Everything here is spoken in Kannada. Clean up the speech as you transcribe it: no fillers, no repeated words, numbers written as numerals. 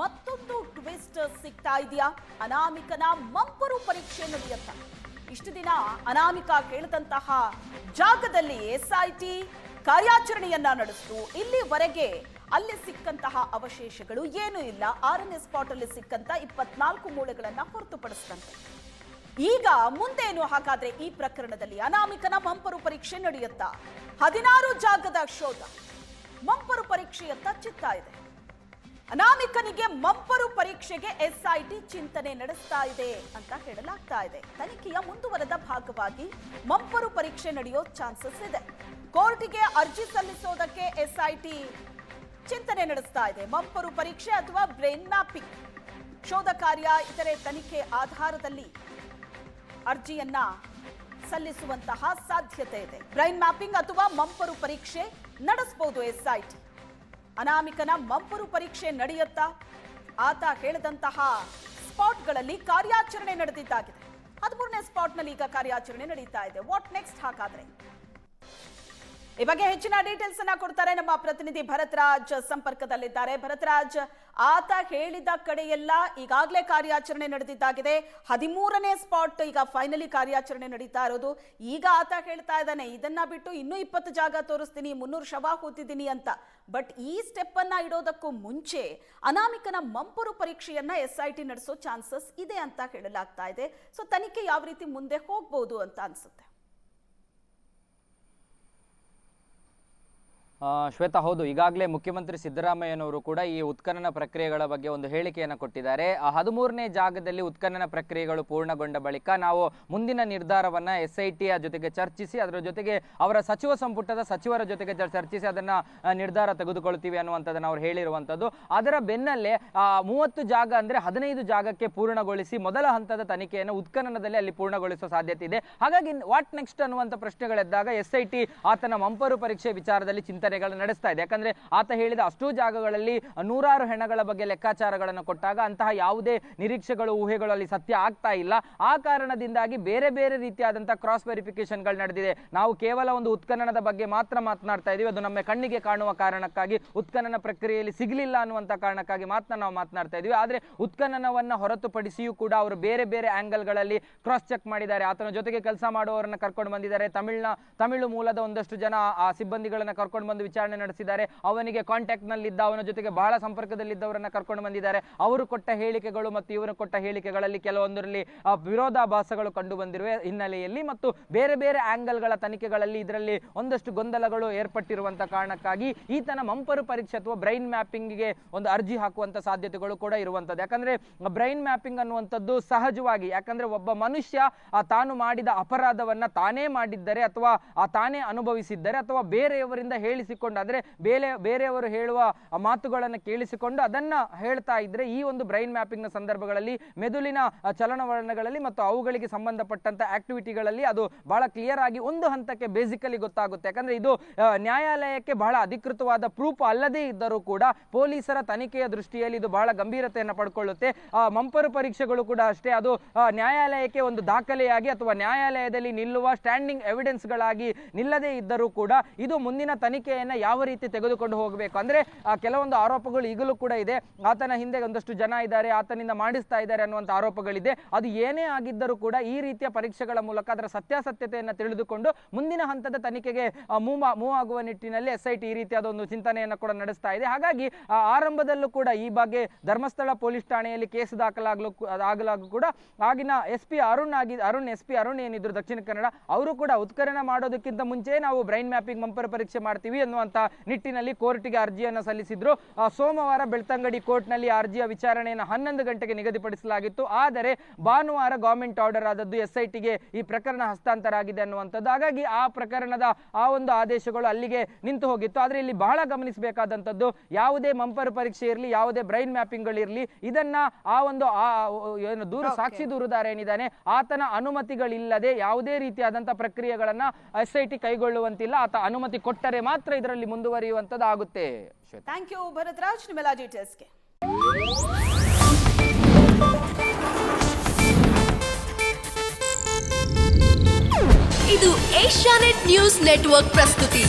ಮತ್ತೊಂದು ಟ್ವಿಸ್ಟ್ ಸಿಗ್ತಾ ಇದೆಯಾ? ಅನಾಮಿಕನ ಮಂಪರು ಪರೀಕ್ಷೆ ನಡೆಯುತ್ತಾ? ಇಷ್ಟು ದಿನ ಅನಾಮಿಕ ಕೇಳಿದಂತಹ ಜಾಗದಲ್ಲಿ ಎಸ್ಐಟಿ ಕಾರ್ಯಾಚರಣೆಯನ್ನ ನಡೆಸಿತು. ಇಲ್ಲಿವರೆಗೆ ಅಲ್ಲಿ ಸಿಕ್ಕಂತಹ ಅವಶೇಷಗಳು ಏನೂ ಇಲ್ಲ. 6ನೇ ಸ್ಪಾಟ್ ಅಲ್ಲಿ ಸಿಕ್ಕಂತ 24 ಮೂಳೆಗಳನ್ನ ಹೊರತುಪಡಿಸಿದಂತೆ ಈಗ ಮುಂದೇನು ಹಾಗಾದ್ರೆ ಈ ಪ್ರಕರಣದಲ್ಲಿ? ಅನಾಮಿಕನ ಮಂಪರು ಪರೀಕ್ಷೆ ನಡೆಯುತ್ತಾ? 16 ಜಾಗದ ಶೋಧ ಮಂಪರು ಪರೀಕ್ಷೆಯತ್ತ ಚಿತ್ತಾ ಇದೆ. ಅನಾಮಿಕನಿಗೆ ಮಂಪರು ಪರೀಕ್ಷೆಗೆ ಎಸ್ಐಟಿ ಚಿಂತನೆ ನಡೆಸ್ತಾ ಇದೆ ಅಂತ ಹೇಳಲಾಗ್ತಾ ಇದೆ. ತನಿಖೆಯ ಮುಂದುವರೆದ ಭಾಗವಾಗಿ ಮಂಪರು ಪರೀಕ್ಷೆ ನಡೆಯೋ ಚಾನ್ಸಸ್ ಇದೆ. ಕೋರ್ಟಿಗೆ ಅರ್ಜಿ ಸಲ್ಲಿಸೋದಕ್ಕೆ ಎಸ್ಐಟಿ ಚಿಂತನೆ ನಡೆಸ್ತಾ ಇದೆ. ಮಂಪರು ಪರೀಕ್ಷೆ ಅಥವಾ ಬ್ರೈನ್ ಮ್ಯಾಪಿಂಗ್ ಶೋಧ ಕಾರ್ಯ ಇತರೆ ತನಿಖೆ ಆಧಾರದಲ್ಲಿ ಅರ್ಜಿಯನ್ನ ಸಲ್ಲಿಸುವಂತಹ ಸಾಧ್ಯತೆ ಇದೆ. ಬ್ರೈನ್ ಮ್ಯಾಪಿಂಗ್ ಅಥವಾ ಮಂಪರು ಪರೀಕ್ಷೆ ನಡೆಸಬಹುದು ಎಸ್ಐಟಿ. ಅನಾಮಿಕನ ಮಂಪರು ಪರೀಕ್ಷೆ ನಡೆಯುತ್ತಾ? ಆತ ಹೇಳಿದಂತಹ ಸ್ಪಾಟ್ಗಳಲ್ಲಿ ಕಾರ್ಯಾಚರಣೆ ನಡೆದಿದ್ದಾಗಿದೆ. 13ನೇ ಸ್ಪಾಟ್ನಲ್ಲಿ ಈಗ ಕಾರ್ಯಾಚರಣೆ ನಡೀತಾ ಇದೆ. ವಾಟ್ ನೆಕ್ಸ್ಟ್ ಹಾಗಾದ್ರೆ? ಈ ಬಗ್ಗೆ ಹೆಚ್ಚಿನ ಡೀಟೇಲ್ಸ್ ಅನ್ನ ಕೊಡ್ತಾರೆ ನಮ್ಮ ಪ್ರತಿನಿಧಿ ಭರತ್ರಾಜ್ ಸಂಪರ್ಕದಲ್ಲಿದ್ದಾರೆ. ಭರತ್ರಾಜ್, ಆತ ಹೇಳಿದ ಕಡೆಯೆಲ್ಲ ಈಗಾಗಲೇ ಕಾರ್ಯಾಚರಣೆ ನಡೆದಿದ್ದಾಗಿದೆ. 13ನೇ ಸ್ಪಾಟ್ ಈಗ ಫೈನಲಿ ಕಾರ್ಯಾಚರಣೆ ನಡೀತಾ ಇರೋದು. ಈಗ ಆತ ಹೇಳ್ತಾ ಇದ್ದಾನೆ, ಇದನ್ನ ಬಿಟ್ಟು ಇನ್ನೂ 20 ಜಾಗ ತೋರಿಸ್ತೀನಿ, 300 ಶವ ಹೂತಿದ್ದೀನಿ ಅಂತ. ಬಟ್ ಈ ಸ್ಟೆಪ್ ಅನ್ನ ಇಡೋದಕ್ಕೂ ಮುಂಚೆ ಅನಾಮಿಕನ ಮಂಪರು ಪರೀಕ್ಷೆಯನ್ನ ಎಸ್ಐಟಿ ನಡೆಸೋ ಚಾನ್ಸಸ್ ಇದೆ ಅಂತ ಹೇಳಲಾಗ್ತಾ ಇದೆ. ಸೊ ತನಿಖೆ ಯಾವ ರೀತಿ ಮುಂದೆ ಹೋಗ್ಬೋದು ಅಂತ ಅನ್ಸುತ್ತೆ? ಶ್ವೇತಾ, ಹೌದು, ಈಗಾಗಲೇ ಮುಖ್ಯಮಂತ್ರಿ ಸಿದ್ದರಾಮಯ್ಯನವರು ಕೂಡ ಈ ಉತ್ಖನನ ಪ್ರಕ್ರಿಯೆಗಳ ಬಗ್ಗೆ ಒಂದು ಹೇಳಿಕೆಯನ್ನು ಕೊಟ್ಟಿದ್ದಾರೆ. 13ನೇ ಜಾಗದಲ್ಲಿ ಉತ್ಖನನ ಪ್ರಕ್ರಿಯೆಗಳು ಪೂರ್ಣಗೊಂಡ ಬಳಿಕ ನಾವು ಮುಂದಿನ ನಿರ್ಧಾರವನ್ನು SITಯ ಜೊತೆಗೆ ಚರ್ಚಿಸಿ, ಅದರ ಜೊತೆಗೆ ಅವರ ಸಚಿವ ಸಂಪುಟದ ಸಚಿವರ ಜೊತೆಗೆ ಚರ್ಚಿಸಿ ಅದನ್ನು ನಿರ್ಧಾರ ತೆಗೆದುಕೊಳ್ತೀವಿ ಅನ್ನುವಂಥದ್ದನ್ನು ಅವರು ಹೇಳಿರುವಂಥದ್ದು. ಅದರ ಬೆನ್ನಲ್ಲೇ 30 ಜಾಗ ಅಂದರೆ 15 ಜಾಗಕ್ಕೆ ಪೂರ್ಣಗೊಳಿಸಿ ಮೊದಲ ಹಂತದ ತನಿಖೆಯನ್ನು ಉತ್ಖನನದಲ್ಲಿ ಅಲ್ಲಿ ಪೂರ್ಣಗೊಳಿಸುವ ಸಾಧ್ಯತೆ ಇದೆ. ಹಾಗಾಗಿ ವಾಟ್ ನೆಕ್ಸ್ಟ್ ಅನ್ನುವಂಥ ಪ್ರಶ್ನೆಗಳೆದ್ದಾಗ SIT ಆತನ ಮಂಪರು ಪರೀಕ್ಷೆ ವಿಚಾರದಲ್ಲಿ ಚಿಂತನೆ ನಡೆಸ್ತಾ ಇದೆ. ಯಾಕಂದ್ರೆ ಆತ ಹೇಳಿದ ಅಷ್ಟೂ ಜಾಗಗಳಲ್ಲಿ 100 ಹೆಣಗಳ ಬಗ್ಗೆ ಲೆಕ್ಕಾಚಾರಗಳನ್ನು ಕೊಟ್ಟಾಗ ಅಂತಹ ಯಾವುದೇ ನಿರೀಕ್ಷೆಗಳು ಊಹೆಗಳು ಅಲ್ಲಿ ಸತ್ಯ ಆಗ್ತಾ ಇಲ್ಲ. ಆ ಕಾರಣದಿಂದಾಗಿ ಬೇರೆ ಬೇರೆ ರೀತಿಯಾದಂತಹ ಕ್ರಾಸ್ ವೆರಿಫಿಕೇಶನ್ಗಳು ನಡೆದಿದೆ. ನಾವು ಕೇವಲ ಒಂದು ಉತ್ಖನನದ ಬಗ್ಗೆ ಮಾತ್ರ ಮಾತನಾಡ್ತಾ ಇದೀವಿ, ಅದು ನಮ್ಮ ಕಣ್ಣಿಗೆ ಕಾಣುವ ಕಾರಣಕ್ಕಾಗಿ ಉತ್ಖನನ ಪ್ರಕ್ರಿಯೆಯಲ್ಲಿ ಸಿಗಲಿಲ್ಲ ಅನ್ನುವಂಥ ಕಾರಣಕ್ಕಾಗಿ ಮಾತ್ರ ನಾವು ಮಾತನಾಡ್ತಾ ಇದೀವಿ. ಆದ್ರೆ ಉತ್ಖನನವನ್ನ ಹೊರತುಪಡಿಸಿಯೂ ಕೂಡ ಅವರು ಬೇರೆ ಬೇರೆ ಆಂಗಲ್ಗಳಲ್ಲಿ ಕ್ರಾಸ್ ಚೆಕ್ ಮಾಡಿದ್ದಾರೆ. ಆತನ ಜೊತೆಗೆ ಕೆಲಸ ಮಾಡುವವರನ್ನ ಕರ್ಕೊಂಡು ಬಂದಿದ್ದಾರೆ. ತಮಿಳು ಮೂಲದ ಒಂದಷ್ಟು ಜನ ಆ ಸಿಬ್ಬಂದಿಗಳನ್ನ ಕರ್ಕೊಂಡು ಬಂದು ವಿಚಾರಣೆ ನಡೆಸಿದ್ದಾರೆ. ಅವನಿಗೆ ಕಾಂಟ್ಯಾಕ್ಟ್ ನಲ್ಲಿದ್ದ, ಅವನ ಜೊತೆಗೆ ಬಹಳ ಸಂಪರ್ಕದಲ್ಲಿದ್ದವರನ್ನ ಕರ್ಕೊಂಡು ಬಂದಿದ್ದಾರೆ. ಅವರು ಕೊಟ್ಟ ಹೇಳಿಕೆಗಳು ಮತ್ತು ಇವರು ಕೊಟ್ಟ ಹೇಳಿಕೆಗಳಲ್ಲಿ ಕೆಲವೊಂದರಲ್ಲಿ ವಿರೋಧಾಭಾಸಗಳು ಕಂಡು ಬಂದಿರುವ ಹಿನ್ನೆಲೆಯಲ್ಲಿ ಮತ್ತು ಬೇರೆ ಬೇರೆ ಆಂಗಲ್ಗಳ ತನಿಖೆಗಳಲ್ಲಿ ಇದರಲ್ಲಿ ಒಂದಷ್ಟು ಗೊಂದಲಗಳು ಏರ್ಪಟ್ಟಿರುವಂತಹ ಕಾರಣಕ್ಕಾಗಿ ಈತನ ಮಂಪರು ಪರೀಕ್ಷೆ ಅಥವಾ ಬ್ರೈನ್ ಮ್ಯಾಪಿಂಗ್ಗೆ ಒಂದು ಅರ್ಜಿ ಹಾಕುವಂತ ಸಾಧ್ಯತೆಗಳು ಕೂಡ ಇರುವಂತದ್ದು. ಯಾಕಂದ್ರೆ ಬ್ರೈನ್ ಮ್ಯಾಪಿಂಗ್ ಅನ್ನುವಂಥದ್ದು ಸಹಜವಾಗಿ, ಯಾಕಂದ್ರೆ ಒಬ್ಬ ಮನುಷ್ಯ ತಾನು ಮಾಡಿದ ಅಪರಾಧವನ್ನ ತಾನೇ ಮಾಡಿದ್ದರೆ ಅಥವಾ ತಾನೇ ಅನುಭವಿಸಿದ್ದರೆ ಅಥವಾ ಬೇರೆಯವರಿಂದ ಹೇಳಿಸಿಕೊಂಡು, ಅಂದ್ರೆ ಬೇರೆಯವರು ಹೇಳುವ ಮಾತುಗಳನ್ನು ಕೇಳಿಸಿಕೊಂಡು ಅದನ್ನ ಹೇಳ್ತಾ ಇದ್ರೆ ಈ ಒಂದು ಬ್ರೈನ್ ಮ್ಯಾಪಿಂಗ್ ನ ಸಂದರ್ಭಗಳಲ್ಲಿ ಮೆದುಳಿನ ಚಲನವಲನಗಳಲ್ಲಿ ಮತ್ತು ಅವುಗಳಿಗೆ ಸಂಬಂಧಪಟ್ಟಂತ ಆಕ್ಟಿವಿಟಿಗಳಲ್ಲಿ ಅದು ಬಹಳ ಕ್ಲಿಯರ್ ಆಗಿ ಒಂದು ಹಂತಕ್ಕೆ ಬೇಸಿಕಲಿ ಗೊತ್ತಾಗುತ್ತೆ. ಯಾಕಂದ್ರೆ ಇದು ನ್ಯಾಯಾಲಯಕ್ಕೆ ಬಹಳ ಅಧಿಕೃತವಾದ ಪ್ರೂಫ್ ಅಲ್ಲದೇ ಇದ್ದರೂ ಕೂಡ ಪೊಲೀಸರ ತನಿಖೆಯ ದೃಷ್ಟಿಯಲ್ಲಿ ಇದು ಬಹಳ ಗಂಭೀರತೆಯನ್ನು ಪಡ್ಕೊಳ್ಳುತ್ತೆ. ಮಂಪರು ಪರೀಕ್ಷೆಗಳು ಕೂಡ ಅಷ್ಟೇ, ಅದು ನ್ಯಾಯಾಲಯಕ್ಕೆ ಒಂದು ದಾಖಲೆಯಾಗಿ ಅಥವಾ ನ್ಯಾಯಾಲಯದಲ್ಲಿ ನಿಲ್ಲುವ ಸ್ಟ್ಯಾಂಡಿಂಗ್ ಎವಿಡೆನ್ಸ್ ಗಳಾಗಿ ನಿಲ್ಲದೇ ಇದ್ದರೂ ಕೂಡ ಇದು ಮುಂದಿನ ತನಿಖೆಯನ್ನ ಯಾವ ರೀತಿ ತೆಗೆದುಕೊಂಡು ಹೋಗಬೇಕು. ಅಂದ್ರೆ ಕೆಲವೊಂದು ಆರೋಪಗಳು ಈಗಲೂ ಕೂಡ ಇದೆ. ಆತನ ಹಿಂದೆ ಒಂದಷ್ಟು ಜನ ಇದ್ದಾರೆ, ಆತನಿಂದ ಮಾಡಿಸ್ತಾ ಇದ್ದಾರೆ ಅನ್ನುವಂಥ ಆರೋಪಗಳಿದೆ. ಅದು ಏನೇ ಆಗಿದ್ದರೂ ಕೂಡ ಈ ರೀತಿಯ ಪರೀಕ್ಷೆಗಳ ಮೂಲಕ ಅದರ ಸತ್ಯಾಸತ್ಯತೆಯನ್ನು ತಿಳಿದುಕೊಂಡು ಮುಂದಿನ ಹಂತದ ತನಿಖೆಗೆ ಮೂವ್ ಆಗುವ ನಿಟ್ಟಿನಲ್ಲಿ SIT ಈ ರೀತಿಯಾದ ಒಂದು ಚಿಂತನೆಯನ್ನು ಕೂಡ ನಡೆಸ್ತಾ ಇದೆ. ಹಾಗಾಗಿ ಆರಂಭದಲ್ಲೂ ಕೂಡ ಈ ಬಗ್ಗೆ ಧರ್ಮಸ್ಥಳ ಪೊಲೀಸ್ ಠಾಣೆಯಲ್ಲಿ ಕೇಸ್ ದಾಖಲಾಗಲಾಗೂ ಕೂಡ ಆಗಿನ SP ಅರುಣ್ ಏನಿದ್ರು ದಕ್ಷಿಣ ಕನ್ನಡ, ಅವರು ಕೂಡ ಉತ್ಖನನ ಮಾಡೋದಕ್ಕಿಂತ ಮುಂಚೆ ನಾವು ಬ್ರೈನ್ ಮ್ಯಾಪಿಂಗ್ ಮಂಪರು ಪರೀಕ್ಷೆ ಮಾಡ್ತೀವಿ ಅನ್ನುವಂತ ನಿಟ್ಟಿನಲ್ಲಿ ಕೋರ್ಟ್ಗೆ ಅರ್ಜಿಯನ್ನು ಸಲ್ಲಿಸಿದ್ರು. ಸೋಮವಾರ ಬೆಳ್ತಂಗಡಿ ಕೋರ್ಟ್ನಲ್ಲಿ ಅರ್ಜಿಯ ವಿಚಾರಣೆಯನ್ನು 11 ಗಂಟೆಗೆ ನಿಗದಿಪಡಿಸಲಾಗಿತ್ತು. ಆದರೆ ಭಾನುವಾರ ಗವರ್ಮೆಂಟ್ ಆರ್ಡರ್ ಆದದ್ದು SITಗೆ ಈ ಪ್ರಕರಣ ಹಸ್ತಾಂತರ ಆಗಿದೆ ಅನ್ನುವಂಥದ್ದು. ಹಾಗಾಗಿ ಆ ಪ್ರಕರಣದ ಆ ಒಂದು ಆದೇಶಗಳು ಅಲ್ಲಿಗೆ ನಿಂತು ಹೋಗಿತ್ತು. ಆದ್ರೆ ಇಲ್ಲಿ ಬಹಳ ಗಮನಿಸಬೇಕಾದಂಥದ್ದು, ಯಾವುದೇ ಮಂಪರು ಪರೀಕ್ಷೆ ಇರಲಿ, ಯಾವುದೇ ಬ್ರೈನ್ ಮ್ಯಾಪಿಂಗ್ಗಳಿರಲಿ, ಇದನ್ನ ಆ ಒಂದು ಸಾಕ್ಷಿ ದೂರುದಾರ ಏನಿದ್ದಾನೆ ಆತನ ಅನುಮತಿಗಳಿಲ್ಲದೆ ಯಾವುದೇ ರೀತಿಯಾದಂತಹ ಪ್ರಕ್ರಿಯೆಗಳನ್ನ SIT ಕೈಗೊಳ್ಳುವಂತಿಲ್ಲ. ಆತ ಅನುಮತಿ ಕೊಟ್ಟರೆ ಮಾತ್ರ ಇದರಲ್ಲಿ ಮುಂದುವರಿಯುವಂತದ್ದು ಆಗುತ್ತೆ. ಥ್ಯಾಂಕ್ ಯು ಭರತ್ರಾಜ್, ನಿಮ್ಮೆಲ್ಲ ಡೀಟೇಲ್ಸ್ಗೆ. ಇದು ಏಷ್ಯಾನೆಟ್ ನ್ಯೂಸ್ ನೆಟ್ವರ್ಕ್ ಪ್ರಸ್ತುತಿ.